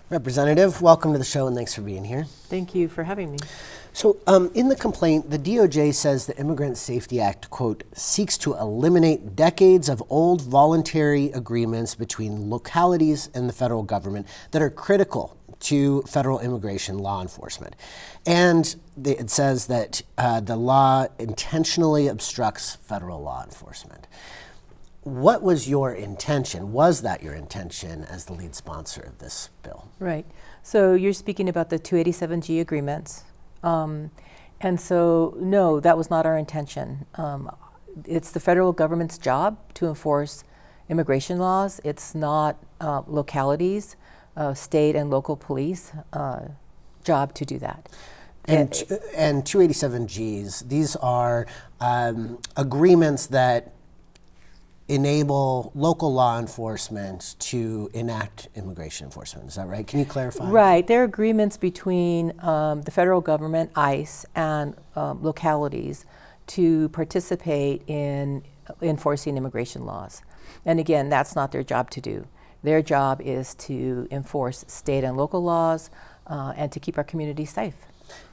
Representative, welcome to the show and thanks for being here. Thank you for having me. So in the complaint, the DOJ says the Immigrant Safety Act, quote, seeks to eliminate decades of old voluntary agreements between localities and the federal government that are critical to federal immigration law enforcement. And it says that the law intentionally obstructs federal law enforcement. What was your intention? Was that your intention as the lead sponsor of this bill? Right. So you're speaking about the 287G agreements. And so, no, that was not our intention. It's the federal government's job to enforce immigration laws. It's not localities, state and local police job to do that. And 287Gs, these are agreements that enable local law enforcement to enact immigration enforcement. Is that right? Can you clarify? Right. They're agreements between the federal government, ICE, and localities to participate in enforcing immigration laws. And again, that's not their job to do. Their job is to enforce state and local laws and to keep our communities safe.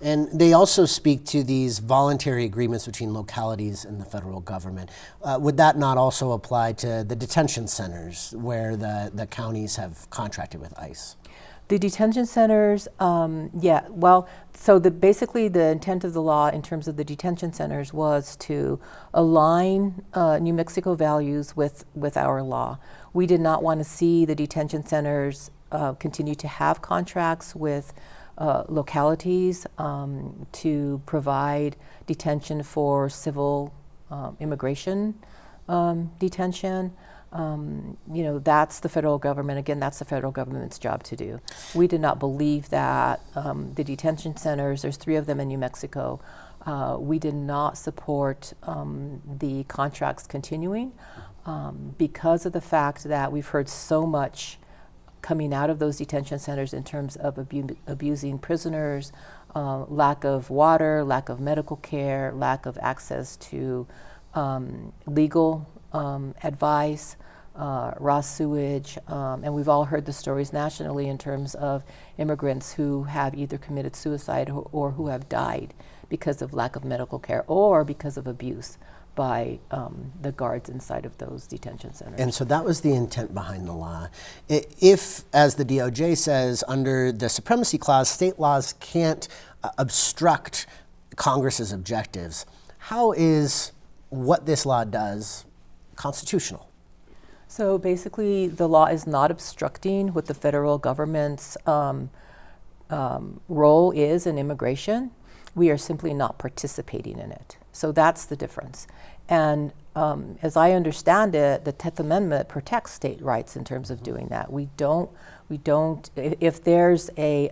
And they also speak to these voluntary agreements between localities and the federal government. Would that not also apply to the detention centers where the counties have contracted with ICE? The detention centers, yeah, well, so basically the intent of the law in terms of the detention centers was to align New Mexico values with our law. We did not want to see the detention centers continue to have contracts with localities to provide detention for civil immigration detention. That's the federal government. Again, that's the federal government's job to do. We did not believe that the detention centers, there's 3 of them in New Mexico, we did not support the contracts continuing because of the fact that we've heard so much coming out of those detention centers in terms of abusing prisoners, lack of water, lack of medical care, lack of access to legal advice, raw sewage, and we've all heard the stories nationally in terms of immigrants who have either committed suicide or who have died because of lack of medical care or because of abuse by the guards inside of those detention centers. And so that was the intent behind the law. If, as the DOJ says, under the Supremacy Clause, state laws can't obstruct Congress's objectives, how is what this law does constitutional? So basically, the law is not obstructing what the federal government's role is in immigration. We are simply not participating in it. So that's the difference. And as I understand it, the 10th Amendment protects state rights in terms of doing that. We don't, if there's a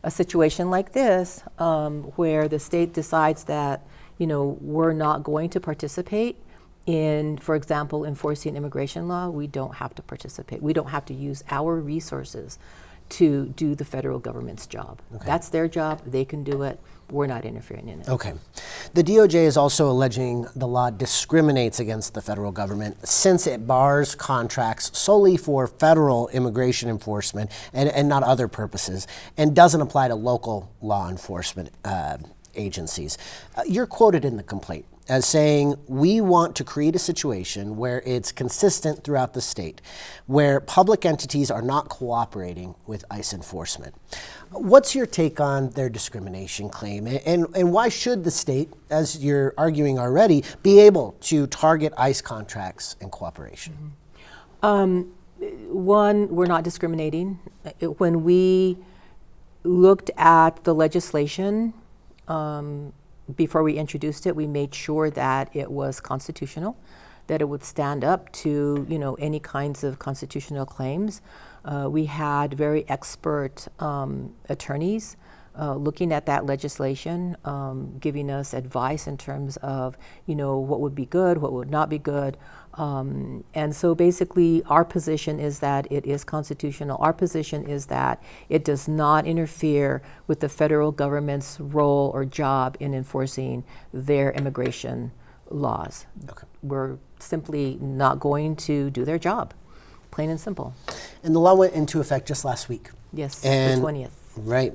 situation like this where the state decides that, we're not going to participate in, for example, enforcing immigration law, we don't have to participate. We don't have to use our resources to do the federal government's job. Okay. That's their job. They can do it. We're not interfering in it. Okay. The DOJ is also alleging the law discriminates against the federal government since it bars contracts solely for federal immigration enforcement and not other purposes, and doesn't apply to local law enforcement agencies. You're quoted in the complaint as saying, we want to create a situation where it's consistent throughout the state, where public entities are not cooperating with ICE enforcement. What's your take on their discrimination claim? And why should the state, as you're arguing already, be able to target ICE contracts and cooperation? One, we're not discriminating. When we looked at the legislation, before we introduced it, we made sure that it was constitutional, that it would stand up to any kinds of constitutional claims. We had very expert attorneys looking at that legislation, giving us advice in terms of what would be good, what would not be good. And so basically our position is that it is constitutional. Our position is that it does not interfere with the federal government's role or job in enforcing their immigration laws. Okay. We're simply not going to do their job, plain and simple. And the law went into effect just last week. Yes, And- the 20th. Right.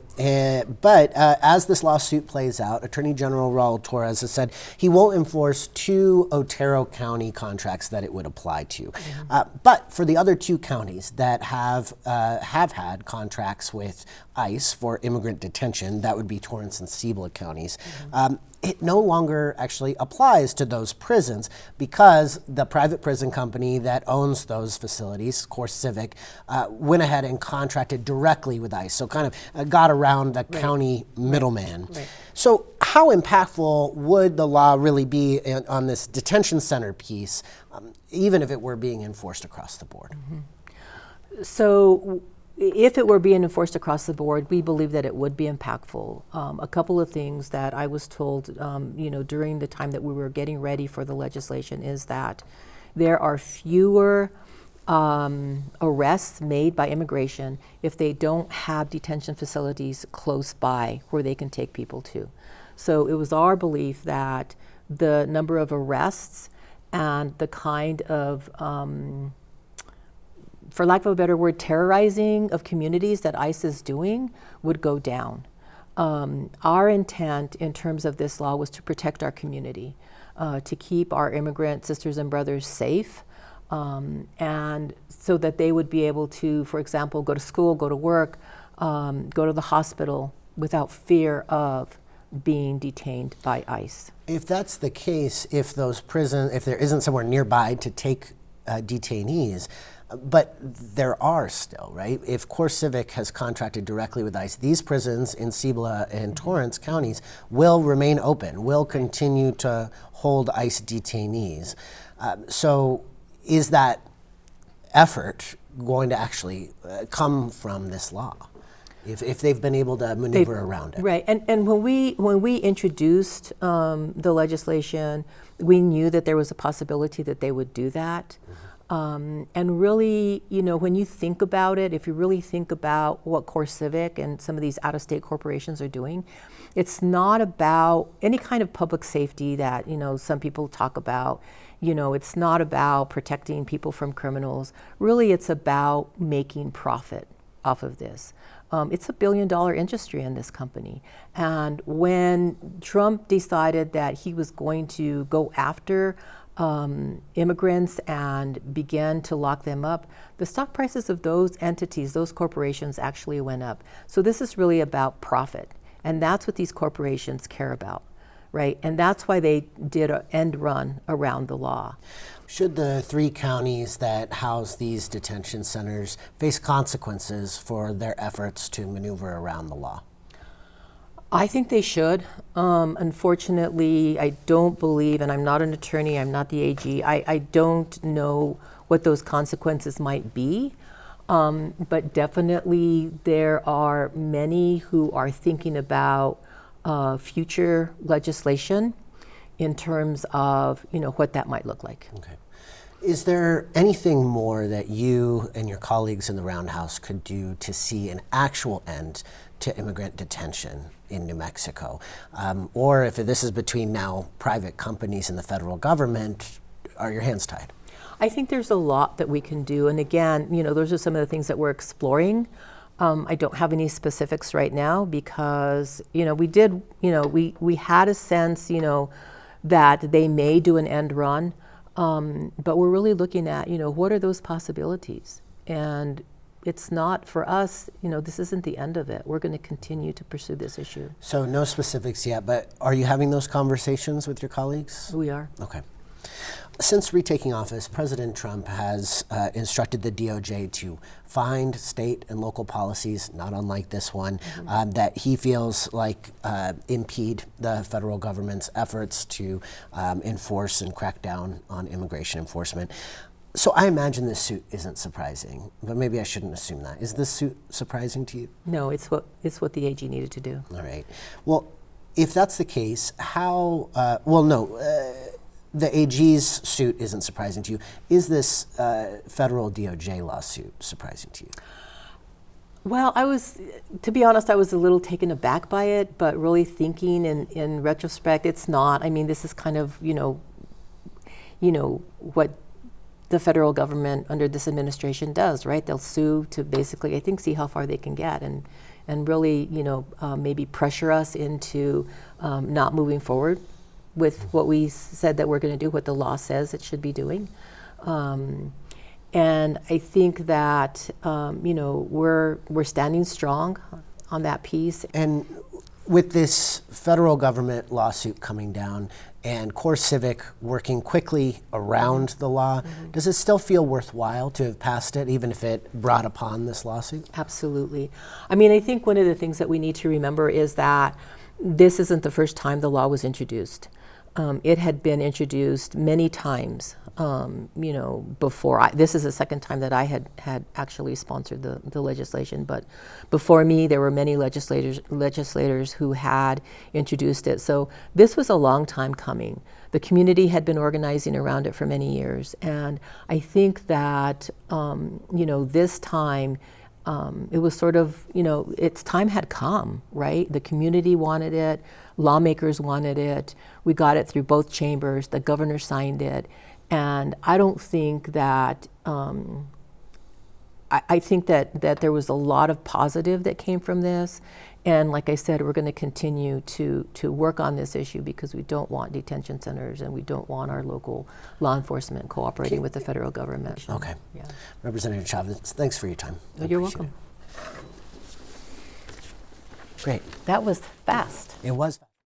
But as this lawsuit plays out, Attorney General Raul Torres has said he won't enforce 2 Otero County contracts that it would apply to. But for the other 2 counties that have had contracts with ICE for immigrant detention, that would be Torrance and Cibola counties, it no longer actually applies to those prisons because the private prison company that owns those facilities, CoreCivic, went ahead and contracted directly with ICE. So kind of got around the county middleman. Right. So how impactful would the law really be on this detention center piece, even if it were being enforced across the board? So if it were being enforced across the board, we believe that it would be impactful. A couple of things that I was told, during the time that we were getting ready for the legislation is that there are fewer arrests made by immigration if they don't have detention facilities close by where they can take people to. So it was our belief that the number of arrests and the kind of for lack of a better word, terrorizing of communities that ICE is doing would go down. Our intent in terms of this law was to protect our community, to keep our immigrant sisters and brothers safe, and so that they would be able to, for example, go to school, go to work, go to the hospital without fear of being detained by ICE. If that's the case, if there isn't somewhere nearby to take detainees, but there are still, right? If CoreCivic has contracted directly with ICE, these prisons in Cibola and Torrance counties will remain open, will continue to hold ICE detainees. So is that effort going to actually come from this law? If they've been able to maneuver around it. Right, and when we introduced the legislation, we knew that there was a possibility that they would do that. And really, when you think about it, if you really think about what CoreCivic and some of these out-of-state corporations are doing, it's not about any kind of public safety that, some people talk about. It's not about protecting people from criminals. Really, it's about making profit off of this. It's $1 billion industry in this company. And when Trump decided that he was going to go after immigrants and began to lock them up, the stock prices of those entities, those corporations actually went up. So this is really about profit. And that's what these corporations care about, right? And that's why they did an end run around the law. Should the 3 counties that house these detention centers face consequences for their efforts to maneuver around the law? I think they should. Unfortunately, I don't believe, and I'm not an attorney, I'm not the AG, I don't know what those consequences might be. But definitely there are many who are thinking about future legislation in terms of, what that might look like. Okay. Is there anything more that you and your colleagues in the Roundhouse could do to see an actual end to immigrant detention in New Mexico? Or if this is between now private companies and the federal government, are your hands tied? I think there's a lot that we can do. And again, those are some of the things that we're exploring. I don't have any specifics right now because, we had a sense, that they may do an end run. But we're really looking at, what are those possibilities? And it's not for us, this isn't the end of it. We're going to continue to pursue this issue. So no specifics yet, but are you having those conversations with your colleagues? We are. Okay. Since retaking office, President Trump has instructed the DOJ to find state and local policies, not unlike this one, that he feels like impede the federal government's efforts to enforce and crack down on immigration enforcement. So I imagine this suit isn't surprising, but maybe I shouldn't assume that. Is this suit surprising to you? No, it's what the AG needed to do. All right. Well, if that's the case, the AG's suit isn't surprising to you. Is this federal DOJ lawsuit surprising to you? Well, to be honest, I was a little taken aback by it, but really thinking in retrospect, it's not. I mean, this is kind of, what the federal government under this administration does, right? They'll sue to basically, I think, see how far they can get and really, maybe pressure us into not moving forward with what we said that we're going to do, what the law says it should be doing. And I think that, we're standing strong on that piece. And with this federal government lawsuit coming down and CoreCivic working quickly around the law, does it still feel worthwhile to have passed it, even if it brought upon this lawsuit? Absolutely. I mean, I think one of the things that we need to remember is that this isn't the first time the law was introduced. It had been introduced many times, before. This is the second time that I had actually sponsored the legislation, but before me, there were many legislators who had introduced it. So this was a long time coming. The community had been organizing around it for many years, and I think that, this time, it was sort of, its time had come, right? The community wanted it, lawmakers wanted it, we got it through both chambers, the governor signed it, and I don't think that, I think that there was a lot of positive that came from this, and like I said, we're going to continue to work on this issue because we don't want detention centers and we don't want our local law enforcement cooperating with the federal government. Okay. Yeah. Representative Chavez, thanks for your time. I You're appreciate welcome. it. Great. That was fast. It was.